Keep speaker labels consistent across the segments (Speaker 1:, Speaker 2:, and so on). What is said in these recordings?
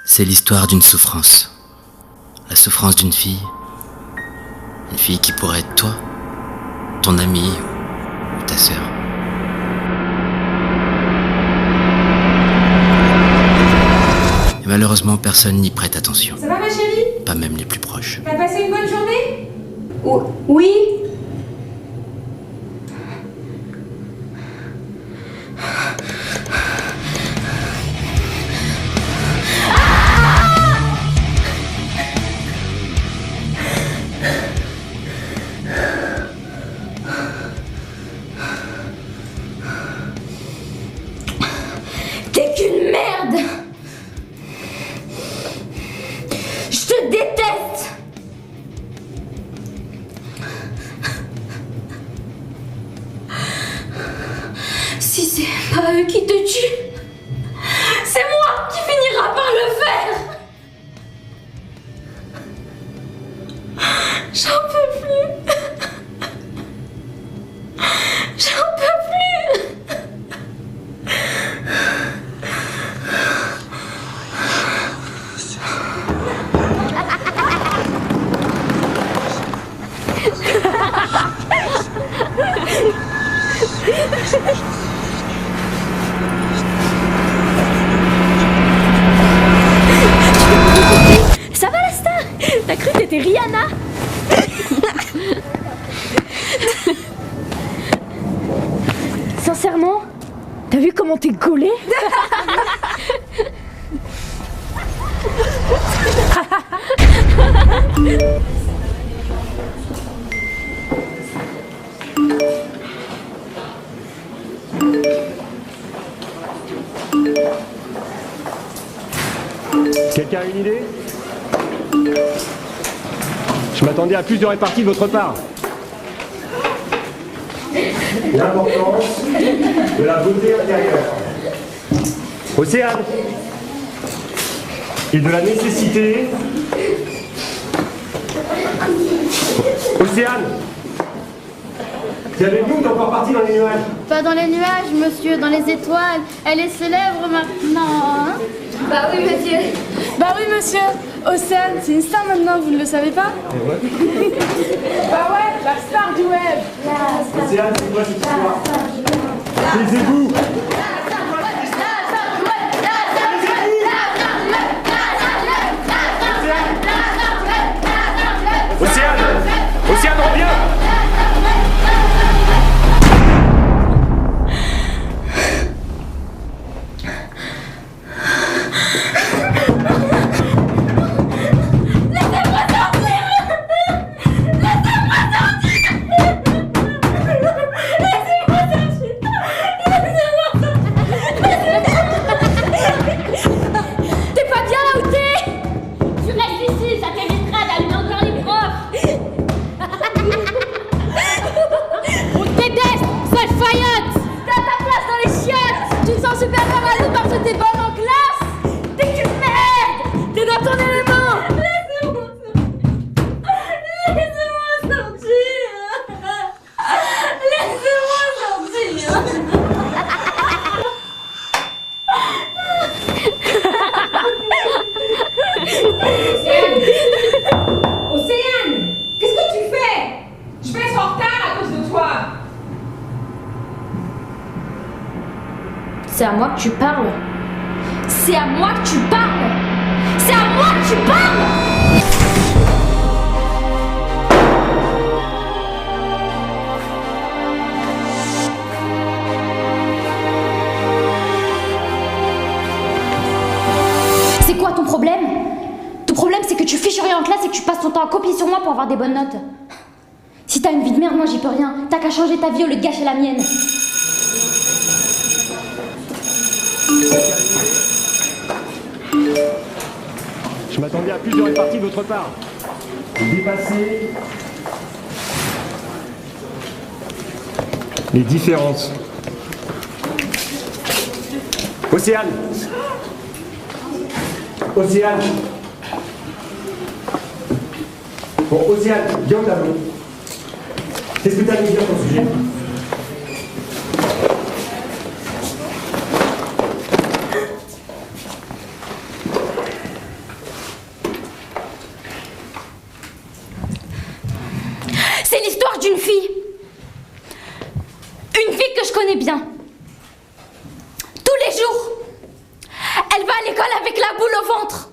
Speaker 1: C'est l'histoire d'une souffrance. La souffrance d'une fille. Une fille qui pourrait être toi, ton amie ou ta sœur. Et malheureusement, personne n'y prête attention.
Speaker 2: Ça va ma chérie?
Speaker 1: Pas même les plus proches.
Speaker 2: T'as passé une bonne journée? Oui.
Speaker 3: T'es qu'une merde! Je te déteste! Si c'est pas eux qui te tuent, c'est moi qui finira par le faire! J'en peux plus! J'en peux plus! Ça va la star? T'as cru que t'étais Rihanna? Sincèrement, t'as vu comment t'es gaulée?
Speaker 4: Quelqu'un a une idée? Je m'attendais à plus de répartie de votre part. L'importance de la beauté intérieure. Océane. Et de la nécessité. Océane. Tu avais vu ou t'es encore parti dans les nuages?
Speaker 5: Pas dans les nuages, monsieur, dans les étoiles. Elle est célèbre maintenant, hein?
Speaker 3: Bah oui, monsieur.
Speaker 2: Bah oui monsieur, Océane, c'est une star maintenant, vous ne le savez pas? Bah ouais, la star du web.
Speaker 4: Océane, c'est quoi cette histoire? Taisez-vous! Océane! Océane, reviens!
Speaker 3: T'es pas bien là où t'es? Tu restes ici, ça t'évitera d'allumer encore les profs. On te déteste, sale faillotte. T'as ta place dans les chiottes. Tu te sens super malade parce que t'es bonne en classe. T'es qu'une merde. T'es dans ton élément. Laissez-moi sortir. Laissez-moi sortir.
Speaker 2: Océane, qu'est-ce que tu fais? Je vais être en retard à cause de toi.
Speaker 3: C'est à moi que tu parles. C'est à moi que tu parles. C'est à moi que tu parles. C'est quoi ton problème? Ton problème, c'est que tu fiches rien en classe et que tu passes ton temps à copier sur moi pour avoir des bonnes notes. Si t'as une vie de merde, moi j'y peux rien. T'as qu'à changer ta vie au lieu de gâcher la mienne.
Speaker 4: Je m'attendais à plus de répartie de votre part. Dépasser les différences. Océane. Océane. Bon, Océane, viens au tableau. Qu'est-ce que tu as à nous dire sur le sujet?
Speaker 3: rigole avec la boule au ventre.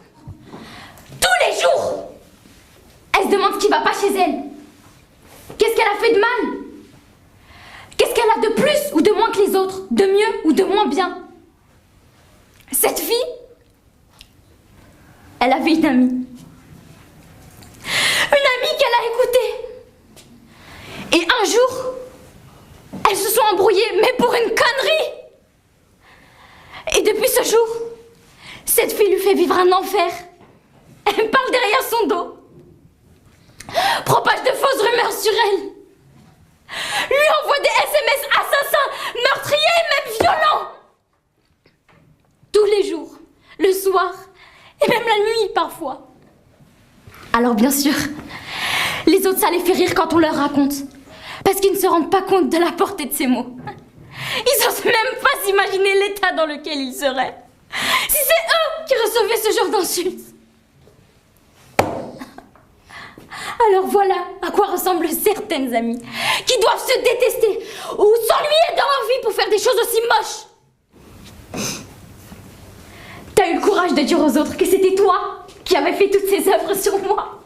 Speaker 3: Tous les jours. Elle se demande ce qui va pas chez elle. Qu'est-ce qu'elle a fait de mal? Qu'est-ce qu'elle a de plus ou de moins que les autres? De mieux ou de moins bien? Cette fille, elle avait une amie. Une amie qu'elle a écoutée. Et un jour, elles se sont embrouillées, mais pour une connerie. Et depuis ce jour, cette fille lui fait vivre un enfer. Elle me parle derrière son dos. Propage de fausses rumeurs sur elle. Lui envoie des SMS assassins, meurtriers et même violents. Tous les jours, le soir, et même la nuit parfois. Alors bien sûr, les autres ça les fait rire quand on leur raconte. Parce qu'ils ne se rendent pas compte de la portée de ces mots. Ils n'osent même pas s'imaginer l'état dans lequel ils seraient si c'est eux qui recevaient ce genre d'insultes. Alors voilà à quoi ressemblent certaines amies qui doivent se détester ou s'ennuyer dans leur vie pour faire des choses aussi moches. T'as eu le courage de dire aux autres que c'était toi qui avais fait toutes ces œuvres sur moi.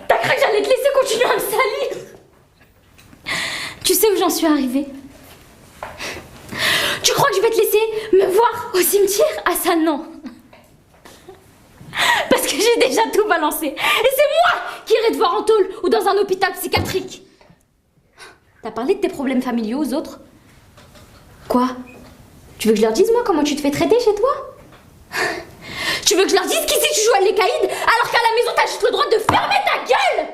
Speaker 3: T'as cru que j'allais te laisser continuer à me salir. Tu sais où j'en suis arrivée? Tu crois que je vais te laisser me voir au cimetière? Ah ça non. Parce que j'ai déjà tout balancé. Et c'est moi qui irai te voir en tôle ou dans un hôpital psychiatrique. T'as parlé de tes problèmes familiaux aux autres? Quoi? Tu veux que je leur dise moi comment tu te fais traiter chez toi? Tu veux que je leur dise qu'ici tu joues à l'Écaïde alors qu'à la maison t'as juste le droit de fermer ta gueule?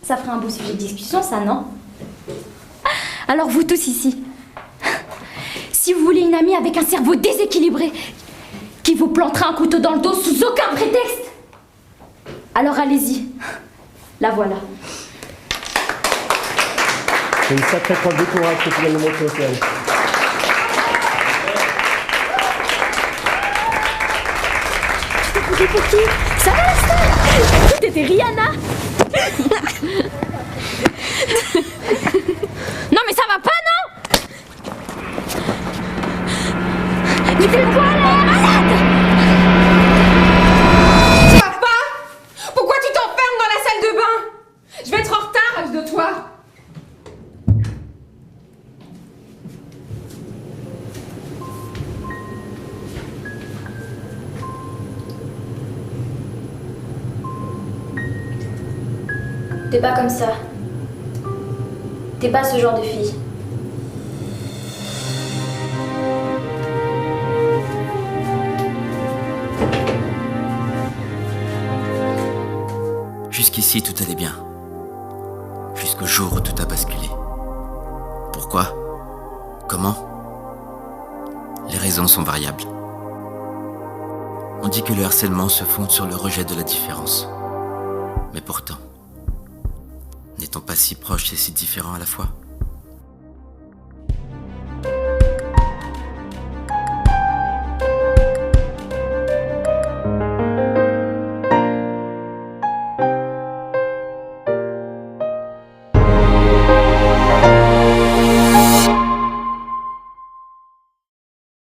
Speaker 3: Ça ferait un beau sujet de discussion, ça, non? Alors vous tous ici, si vous voulez une amie avec un cerveau déséquilibré, qui vous plantera un couteau dans le dos sous aucun prétexte, alors allez-y, la voilà.
Speaker 4: C'est une sacrée preuve de courage que tu viens de nous montrer, Océane.
Speaker 3: Tu t'es pris pour qui? Ça va la star? T'étais Rihanna. Non mais ça va pas, non? Mais t'es quoi là, malade?
Speaker 2: Ça va pas? Pourquoi tu t'enfermes dans la salle de bain? Je vais être en retard à cause de toi.
Speaker 3: T'es pas comme ça. T'es pas ce genre de fille.
Speaker 1: Jusqu'ici, tout allait bien. Jusqu'au jour où tout a basculé. Pourquoi? Comment? Les raisons sont variables. On dit que le harcèlement se fonde sur le rejet de la différence. Mais pourtant, n'est-on pas si proches et si différents à la fois?